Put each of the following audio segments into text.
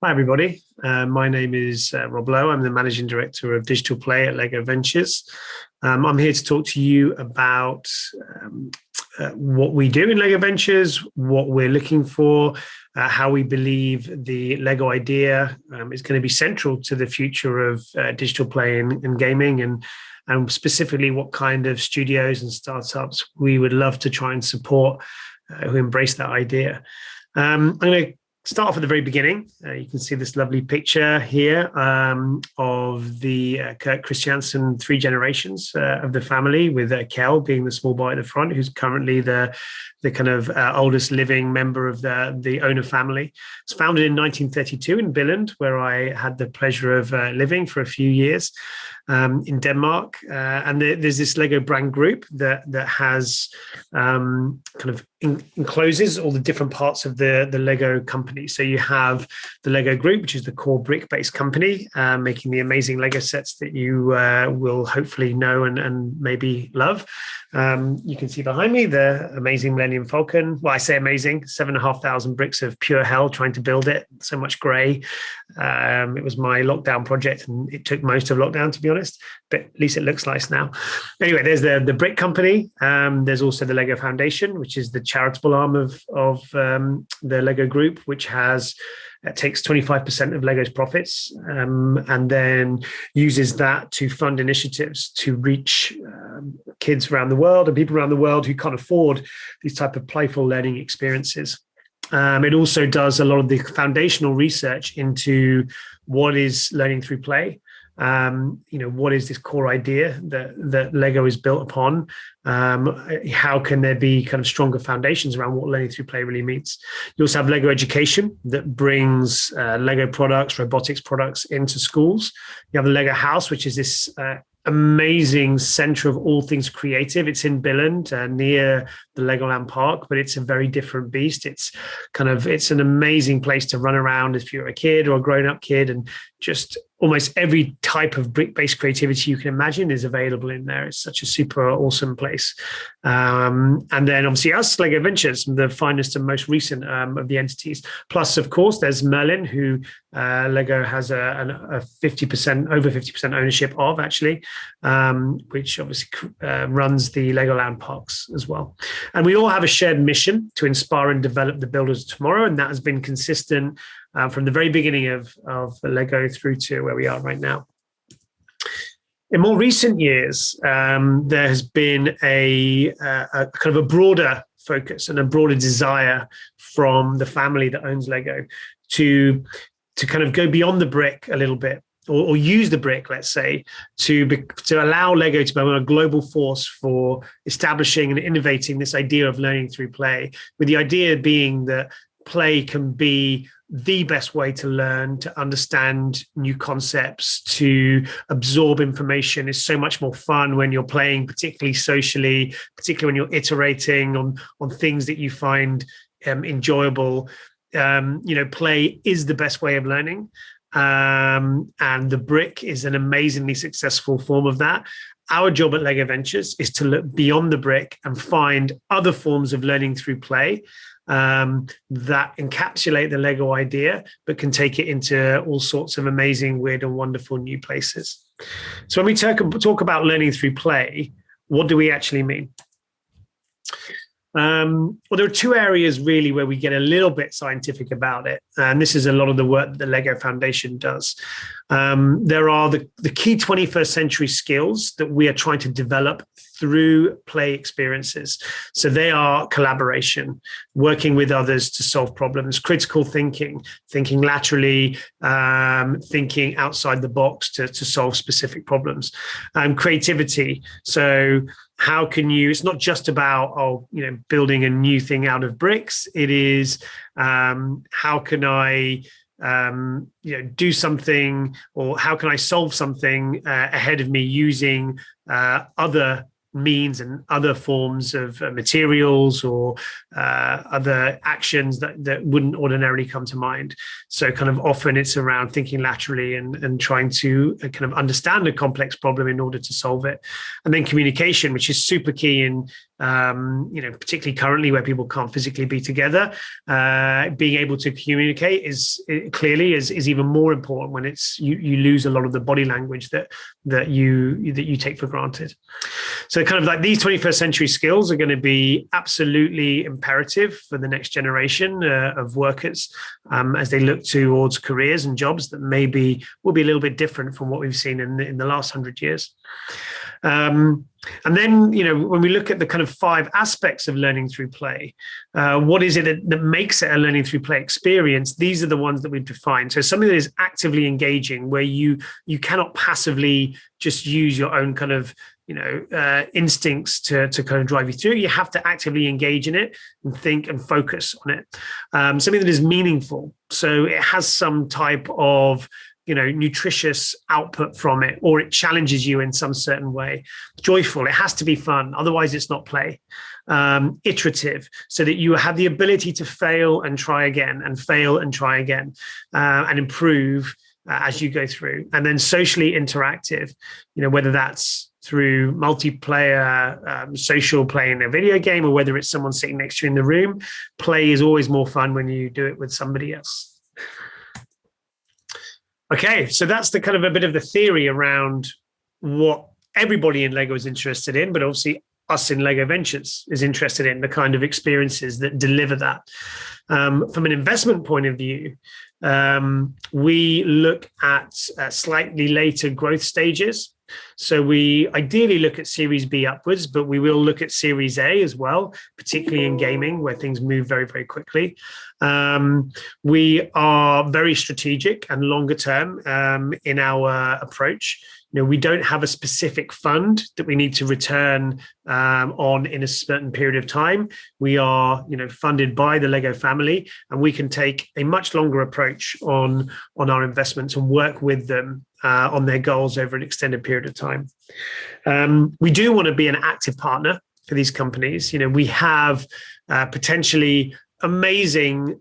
Hi, everybody. My name is Rob Lowe. I'm the Managing Director of Digital Play at Lego Ventures. I'm here to talk to you about what we do in Lego Ventures, what we're looking for, how we believe the Lego idea is going to be central to the future of digital play and gaming, and specifically what kind of studios and startups we would love to try and support who embrace that idea. I'm going to start off at the very beginning. You can see this lovely picture here of the Kurt Christiansen three generations of the family, with Kel being the small boy at the front, who's currently the kind of oldest living member of the owner family. It's founded in 1932 in Billund, where I had the pleasure of living for a few years in Denmark. And there's this Lego brand group that has kind of encloses all the different parts of the Lego company. So you have the Lego Group, which is the core brick-based company, making the amazing Lego sets that you will hopefully know and maybe love. You can see behind me the amazing Millennium Falcon. Well, I say amazing, 7,500 bricks of pure hell trying to build it. So much gray. It was my lockdown project, and it took most of lockdown, to be honest, but at least it looks nice now. Anyway, there's the brick company. There's also the Lego Foundation, which is the charitable arm of the Lego Group, which takes 25% of Lego's profits and then uses that to fund initiatives to reach kids around the world and people around the world who can't afford these type of playful learning experiences. It also does a lot of the foundational research into what is learning through play. What is this core idea that Lego is built upon? How can there be kind of stronger foundations around what learning through play really means? You also have Lego Education that brings Lego products, robotics products into schools. You have the Lego House, which is this amazing center of all things creative. It's in Billund, near the Legoland Park, but it's a very different beast. It's an amazing place to run around if you're a kid or a grown-up kid, and just almost every type of brick-based creativity you can imagine is available in there. It's such a super awesome place. And then obviously us, Lego Ventures, the finest and most recent of the entities. Plus, of course, there's Merlin, who Lego has a 50%, over 50% ownership of, actually, which obviously runs the Legoland parks as well. And we all have a shared mission to inspire and develop the builders of tomorrow, and that has been consistent from the very beginning of Lego through to where we are right now. In more recent years, there has been a kind of a broader focus and a broader desire from the family that owns Lego to kind of go beyond the brick a little bit, or use the brick, let's say, to allow Lego to become a global force for establishing and innovating this idea of learning through play, with the idea being that play can be the best way to learn, to understand new concepts, to absorb information. Is so much more fun when you're playing, particularly socially, particularly when you're iterating on things that you find enjoyable. Play is the best way of learning. And the brick is an amazingly successful form of that. Our job at Lego Ventures is to look beyond the brick and find other forms of learning through play that encapsulate the Lego idea, but can take it into all sorts of amazing, weird, and wonderful new places. So when we talk about learning through play, what do we actually mean? Well, there are two areas really where we get a little bit scientific about it. And this is a lot of the work that the Lego Foundation does. There are the key 21st century skills that we are trying to develop through play experiences. So they are collaboration, working with others to solve problems, critical thinking, thinking laterally, thinking outside the box to solve specific problems, creativity. So how can you, it's not just about, building a new thing out of bricks. It is, how can I, do something, or how can I solve something ahead of me using other means and other forms of materials or other actions that wouldn't ordinarily come to mind. So kind of often it's around thinking laterally and trying to kind of understand a complex problem in order to solve it. And then communication, which is super key in particularly currently where people can't physically be together, being able to communicate is even more important when it's you lose a lot of the body language that you take for granted. So kind of like these 21st century skills are going to be absolutely imperative for the next generation of workers as they look towards careers and jobs that maybe will be a little bit different from what we've seen in the last 100 years. And then, when we look at the kind of 5 aspects of learning through play, what is it that makes it a learning through play experience? These are the ones that we've defined. So something that is actively engaging, where you cannot passively just use your own kind of instincts to kind of drive you through. You have to actively engage in it and think and focus on it. Something that is meaningful. So it has some type of nutritious output from it, or it challenges you in some certain way. Joyful, it has to be fun, otherwise it's not play. Iterative, so that you have the ability to fail and try again and fail and try again and improve as you go through. And then socially interactive, whether that's through multiplayer social play in a video game, or whether it's someone sitting next to you in the room. Play is always more fun when you do it with somebody else. Okay, so that's the kind of a bit of the theory around what everybody in Lego is interested in, but obviously us in Lego Ventures is interested in, the kind of experiences that deliver that. From an investment point of view, we look at slightly later growth stages. So we ideally look at Series B upwards, but we will look at Series A as well, particularly in gaming where things move very, very quickly. We are very strategic and longer term in our approach. We don't have a specific fund that we need to return on in a certain period of time. We are, funded by the Lego family, and we can take a much longer approach on our investments and work with them on their goals over an extended period of time. We do want to be an active partner for these companies. We have potentially amazing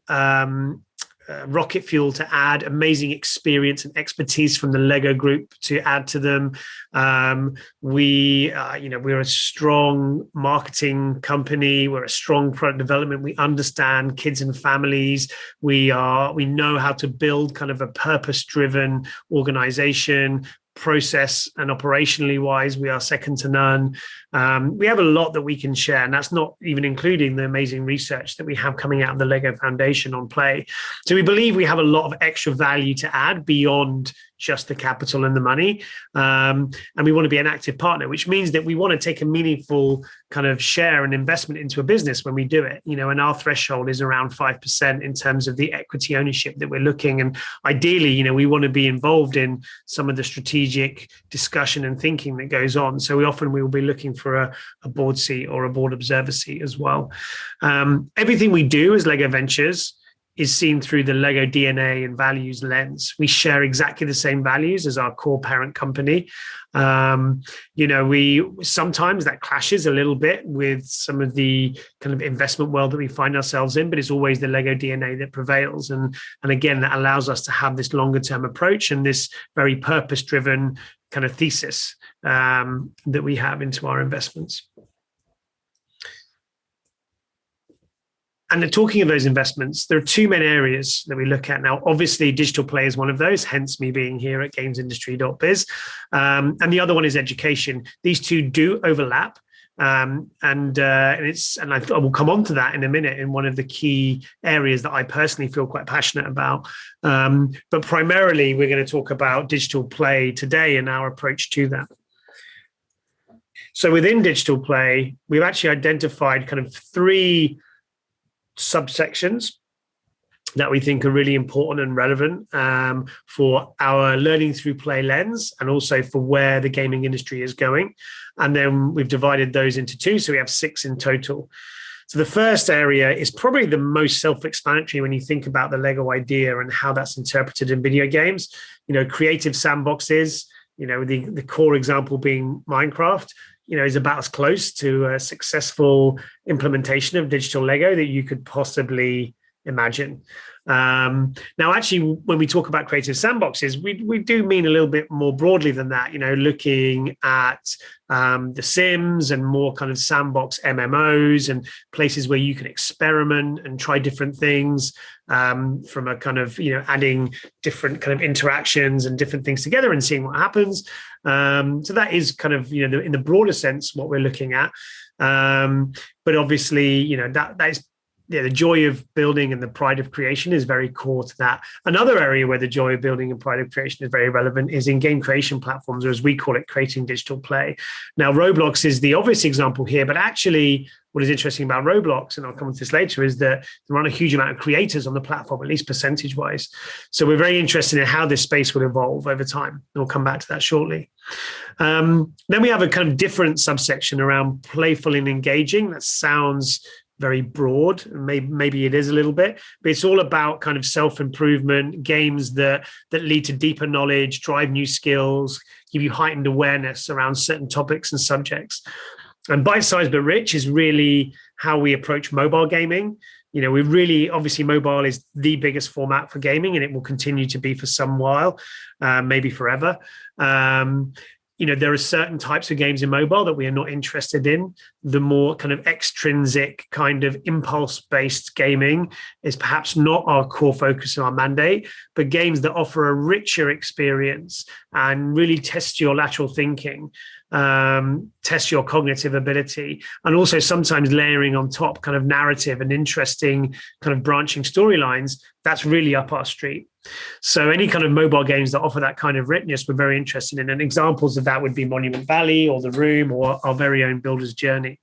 rocket fuel to add, amazing experience and expertise from the Lego group to add to them. We're a strong marketing company. We're a strong product development. We understand kids and families. We know how to build kind of a purpose-driven organization. Process and operationally wise, we are second to none. We have a lot that we can share, and that's not even including the amazing research that we have coming out of the Lego Foundation on play. So we believe we have a lot of extra value to add beyond just the capital and the money. And we want to be an active partner, which means that we want to take a meaningful kind of share and investment into a business when we do it, and our threshold is around 5% in terms of the equity ownership that we're looking. And ideally, we want to be involved in some of the strategic discussion and thinking that goes on. So we will be looking for a board seat or a board observer seat as well. Everything we do as Lego Ventures is seen through the Lego DNA and values lens. We share exactly the same values as our core parent company. We sometimes that clashes a little bit with some of the kind of investment world that we find ourselves in, but it's always the Lego DNA that prevails. And again, that allows us to have this longer term approach and this very purpose-driven kind of thesis that we have into our investments. And talking of those investments, there are 2 main areas that we look at now. Obviously, digital play is one of those, hence me being here at GamesIndustry.biz. And the other one is education. These 2 do overlap. I will come on to that in a minute in one of the key areas that I personally feel quite passionate about. But primarily, we're going to talk about digital play today and our approach to that. So within digital play, we've actually identified kind of 3 subsections that we think are really important and relevant for our learning through play lens and also for where the gaming industry is going. And then we've divided those into 2. So we have 6 in total. So the first area is probably the most self-explanatory when you think about the Lego idea and how that's interpreted in video games. Creative sandboxes, the core example being Minecraft. is about as close to a successful implementation of digital Lego that you could possibly imagine. Now, actually, when we talk about creative sandboxes, we do mean a little bit more broadly than that, looking at the Sims and more kind of sandbox MMOs and places where you can experiment and try different things, from a kind of, adding different kind of interactions and different things together and seeing what happens. So that is kind of, in the broader sense, what we're looking at. But obviously, that is, the joy of building and the pride of creation is very core to that. Another area where the joy of building and pride of creation is very relevant is in game creation platforms, or as we call it, creating digital play. Now, Roblox is the obvious example here, but actually what is interesting about Roblox, and I'll come to this later, is that there aren't a huge amount of creators on the platform, at least percentage-wise. So we're very interested in how this space will evolve over time. And we'll come back to that shortly. Then we have a kind of different subsection around playful and engaging. That sounds very broad, and maybe it is a little bit, but it's all about kind of self-improvement, games that lead to deeper knowledge, drive new skills, give you heightened awareness around certain topics and subjects. And bite-sized but rich is really how we approach mobile gaming. We really, obviously, mobile is the biggest format for gaming, and it will continue to be for some while, maybe forever. There are certain types of games in mobile that we are not interested in. The more kind of extrinsic kind of impulse-based gaming is perhaps not our core focus and our mandate, but games that offer a richer experience and really test your lateral thinking, test your cognitive ability, and also sometimes layering on top kind of narrative and interesting kind of branching storylines, that's really up our street. So any kind of mobile games that offer that kind of richness, we're very interested in. And examples of that would be Monument Valley or The Room or our very own Builder's Journey.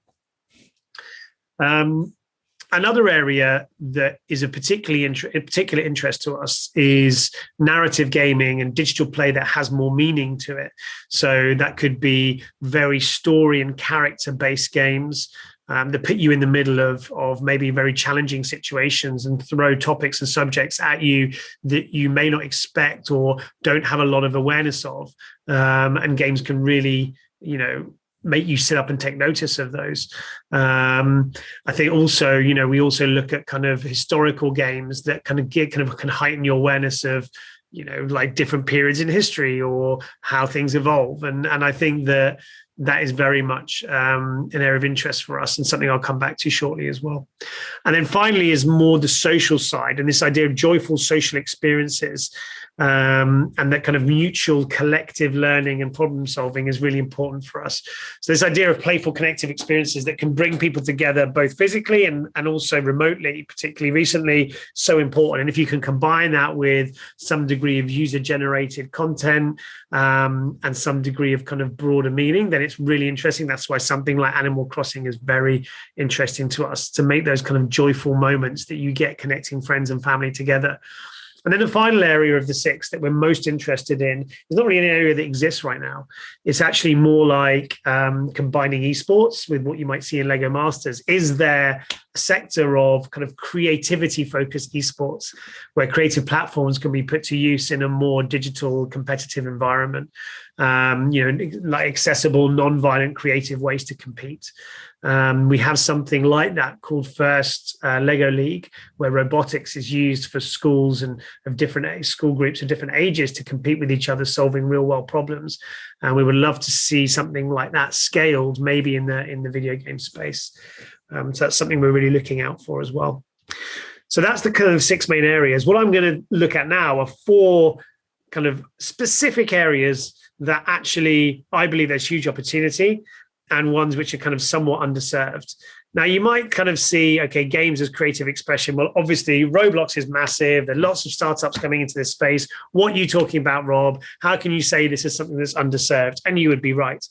Another area that is of particular interest to us is narrative gaming and digital play that has more meaning to it. So that could be very story and character-based games that put you in the middle of maybe very challenging situations and throw topics and subjects at you that you may not expect or don't have a lot of awareness of. And games can really, make you sit up and take notice of those. I think also, we also look at kind of historical games that can heighten your awareness of, like different periods in history or how things evolve. And I think that is very much an area of interest for us and something I'll come back to shortly as well. And then finally is more the social side and this idea of joyful social experiences. And that kind of mutual collective learning and problem solving is really important for us. So this idea of playful connective experiences that can bring people together both physically and also remotely, particularly recently, so important. And if you can combine that with some degree of user-generated content and some degree of kind of broader meaning, then it's really interesting. That's why something like Animal Crossing is very interesting to us, to make those kind of joyful moments that you get connecting friends and family together. And then the final area of the six that we're most interested in is not really an area that exists right now. It's actually more like combining esports with what you might see in Lego Masters. Is there a sector of kind of creativity-focused esports where creative platforms can be put to use in a more digital, competitive environment? Like accessible, non-violent, creative ways to compete. We have something like that called First Lego League, where robotics is used for schools and of different school groups of different ages to compete with each other, solving real-world problems. And we would love to see something like that scaled, maybe in the video game space. So that's something we're really looking out for as well. So that's the kind of six main areas. What I'm going to look at now are four kind of specific areas that actually I believe there's huge opportunity and ones which are kind of somewhat underserved. Now, you might kind of see, okay, games as creative expression. Well, obviously, Roblox is massive. There are lots of startups coming into this space. What are you talking about, Rob? How can you say this is something that's underserved? And you would be right.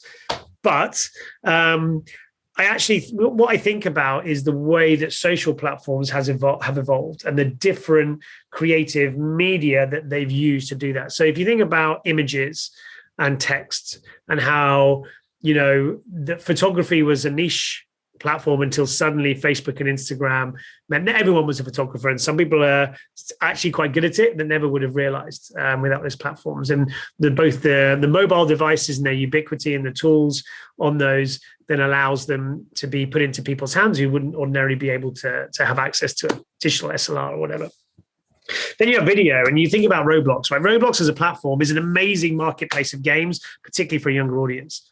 But what I think about is the way that social platforms have evolved and the different creative media that they've used to do that. So if you think about images and text and how, that photography was a niche platform until suddenly Facebook and Instagram meant that everyone was a photographer, and some people are actually quite good at it that never would have realized without those platforms. And both the mobile devices and their ubiquity and the tools on those then allows them to be put into people's hands who wouldn't ordinarily be able to have access to a digital SLR or whatever. Then you have video, and you think about Roblox, right? Roblox as a platform is an amazing marketplace of games, particularly for a younger audience.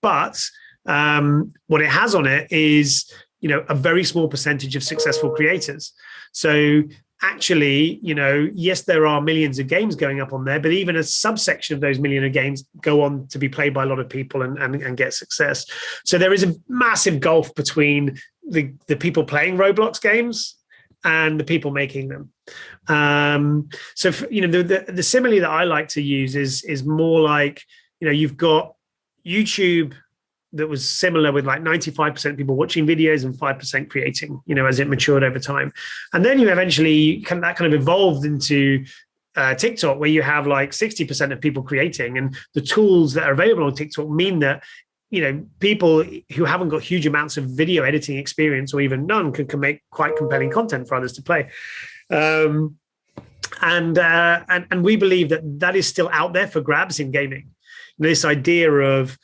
But what it has on it is, a very small percentage of successful creators. So actually, yes, there are millions of games going up on there, but even a subsection of those million of games go on to be played by a lot of people and get success. So there is a massive gulf between the people playing Roblox games and the people making them. So the simile that I like to use is more like, you've got YouTube that was similar with like 95% people watching videos and 5% creating, as it matured over time. And then you eventually that kind of evolved into TikTok, where you have like 60% of people creating, and the tools that are available on TikTok mean that, people who haven't got huge amounts of video editing experience or even none can make quite compelling content for others to play. And we believe that is still out there for grabs in gaming. This idea of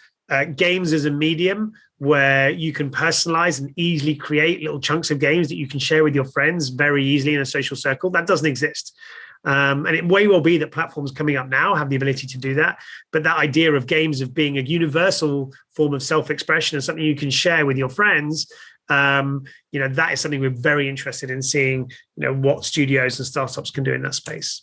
games as a medium where you can personalize and easily create little chunks of games that you can share with your friends very easily in a social circle, that doesn't exist. And it may well be that platforms coming up now have the ability to do that. But that idea of games of being a universal form of self-expression and something you can share with your friends, that is something we're very interested in seeing, what studios and startups can do in that space.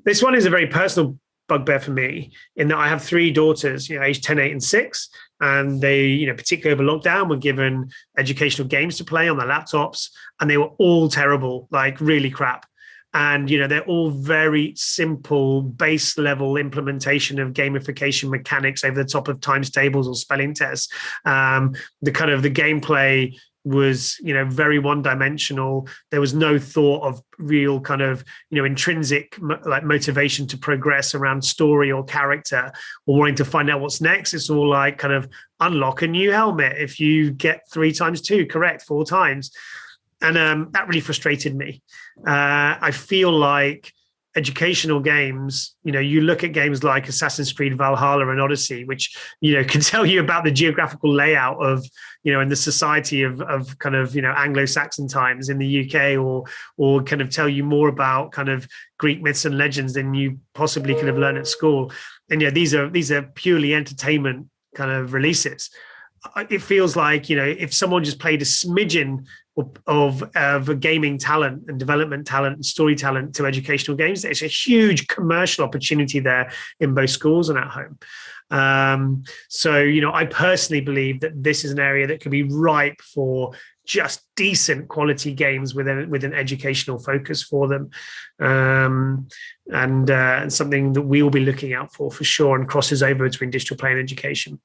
This one is a very personal bugbear for me, in that I have 3 daughters, aged 10, 8, and 6. And they, particularly over lockdown, were given educational games to play on their laptops, and they were all terrible, like really crap. And, they're all very simple base level implementation of gamification mechanics over the top of times tables or spelling tests. The gameplay was, very one-dimensional. There was no thought of real kind of, intrinsic like motivation to progress around story or character or wanting to find out what's next. It's all like kind of unlock a new helmet if you get 3 times 2 correct 4 times. And that really frustrated me. I feel like educational games, you look at games like Assassin's Creed Valhalla and Odyssey, which, can tell you about the geographical layout of, in the society of kind of, Anglo-Saxon times in the UK, or kind of tell you more about kind of Greek myths and legends than you possibly could have learned at school. And these are purely entertainment kind of releases. It feels like, if someone just played a smidgen of gaming talent and development talent and story talent to educational games, there's a huge commercial opportunity there in both schools and at home. So, I personally believe that this is an area that could be ripe for just decent quality games with an educational focus for them, and something that we will be looking out for sure, and crosses over between digital play and education.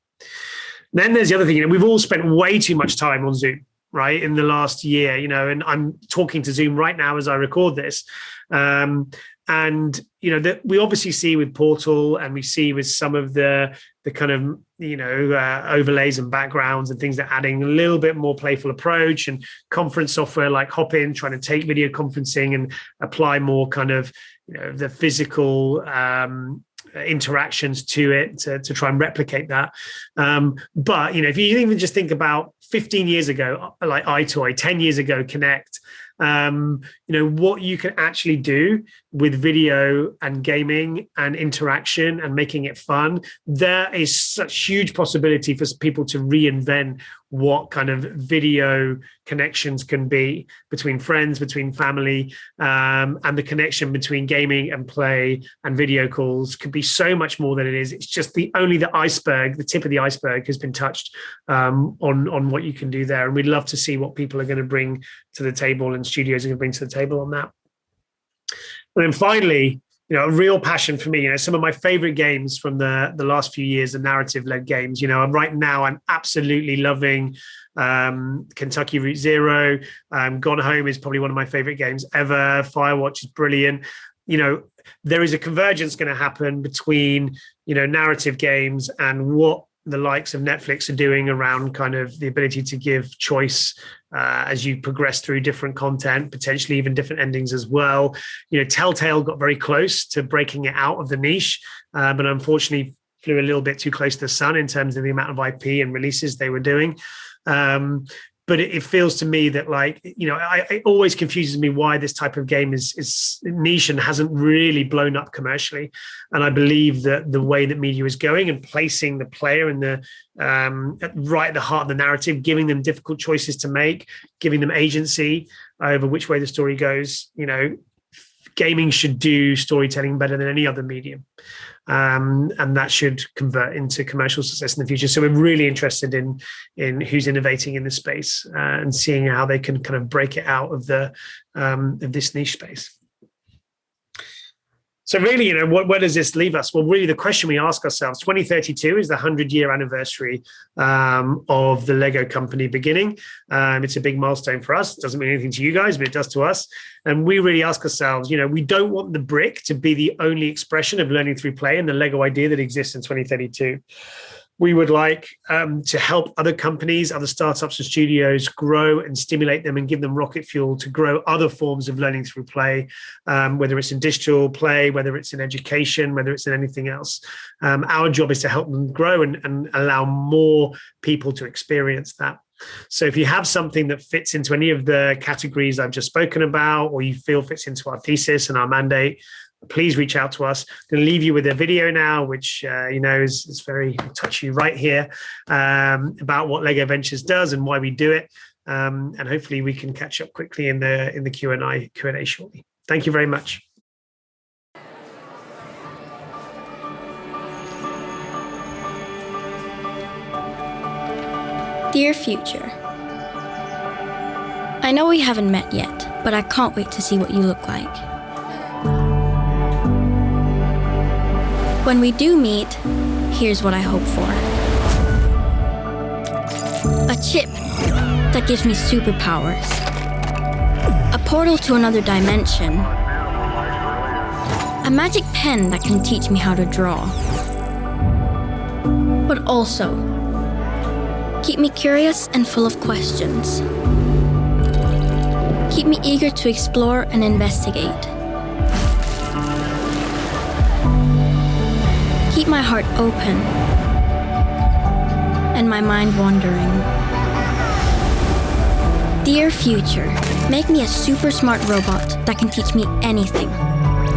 Then there's the other thing, we've all spent way too much time on Zoom, right, in the last year, and I'm talking to Zoom right now as I record this. That we obviously see with Portal, and we see with some of the kind of, overlays and backgrounds and things that are adding a little bit more playful approach, and conference software like Hopin trying to take video conferencing and apply more kind of, the physical interactions to it to try and replicate that. But, if you even just think about 15 years ago, like iToy, 10 years ago, Connect, what you can actually do with video and gaming and interaction and making it fun, there is such huge possibility for people to reinvent what kind of video connections can be between friends, between family, and the connection between gaming and play and video calls could be so much more than it is. It's just the tip of the iceberg has been touched on what you can do there. And we'd love to see what people are going to bring to the table and studios are going to bring to the table on that. And then finally, a real passion for me, some of my favorite games from the last few years are narrative-led games. Right now I'm absolutely loving Kentucky Route Zero. Gone Home is probably one of my favorite games ever. Firewatch is brilliant. There is a convergence going to happen between, narrative games and what the likes of Netflix are doing around kind of the ability to give choice as you progress through different content, potentially even different endings as well. Telltale got very close to breaking it out of the niche, but unfortunately flew a little bit too close to the sun in terms of the amount of IP and releases they were doing. But it feels to me that, it always confuses me why this type of game is niche and hasn't really blown up commercially. And I believe that the way that media is going and placing the player in the right at the heart of the narrative, giving them difficult choices to make, giving them agency over which way the story goes, gaming should do storytelling better than any other medium. And that should convert into commercial success in the future. So we're really interested in who's innovating in this space and seeing how they can kind of break it out of of this niche space. So really, where does this leave us? Well, really, the question we ask ourselves, 2032 is the 100-year anniversary of the Lego company beginning. It's a big milestone for us. It doesn't mean anything to you guys, but it does to us. And we really ask ourselves, we don't want the brick to be the only expression of learning through play and the Lego idea that exists in 2032. We would like to help other companies, other startups and studios grow and stimulate them and give them rocket fuel to grow other forms of learning through play, whether it's in digital play, whether it's in education, whether it's in anything else. Our job is to help them grow and allow more people to experience that. So if you have something that fits into any of the categories I've just spoken about, or you feel fits into our thesis and our mandate, please reach out to us. I'm going to leave you with a video now, which is very touchy right here, about what Lego Ventures does and why we do it. And hopefully we can catch up quickly in the Q&A shortly. Thank you very much. Dear Future, I know we haven't met yet, but I can't wait to see what you look like. When we do meet, here's what I hope for. A chip that gives me superpowers. A portal to another dimension. A magic pen that can teach me how to draw. But also, keep me curious and full of questions. Keep me eager to explore and investigate. Keep my heart open and my mind wandering. Dear Future, make me a super smart robot that can teach me anything,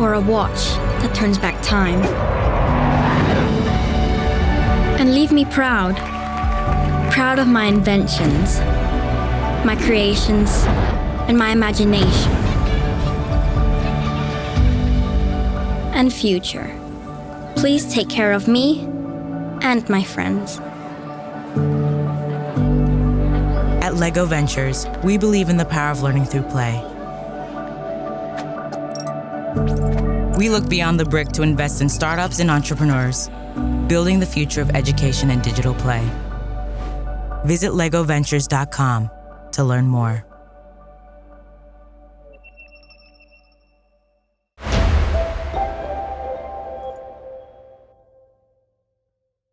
or a watch that turns back time. And leave me proud of my inventions, my creations, and my imagination. And Future, please take care of me and my friends. At LEGO Ventures, we believe in the power of learning through play. We look beyond the brick to invest in startups and entrepreneurs, building the future of education and digital play. Visit legoventures.com to learn more.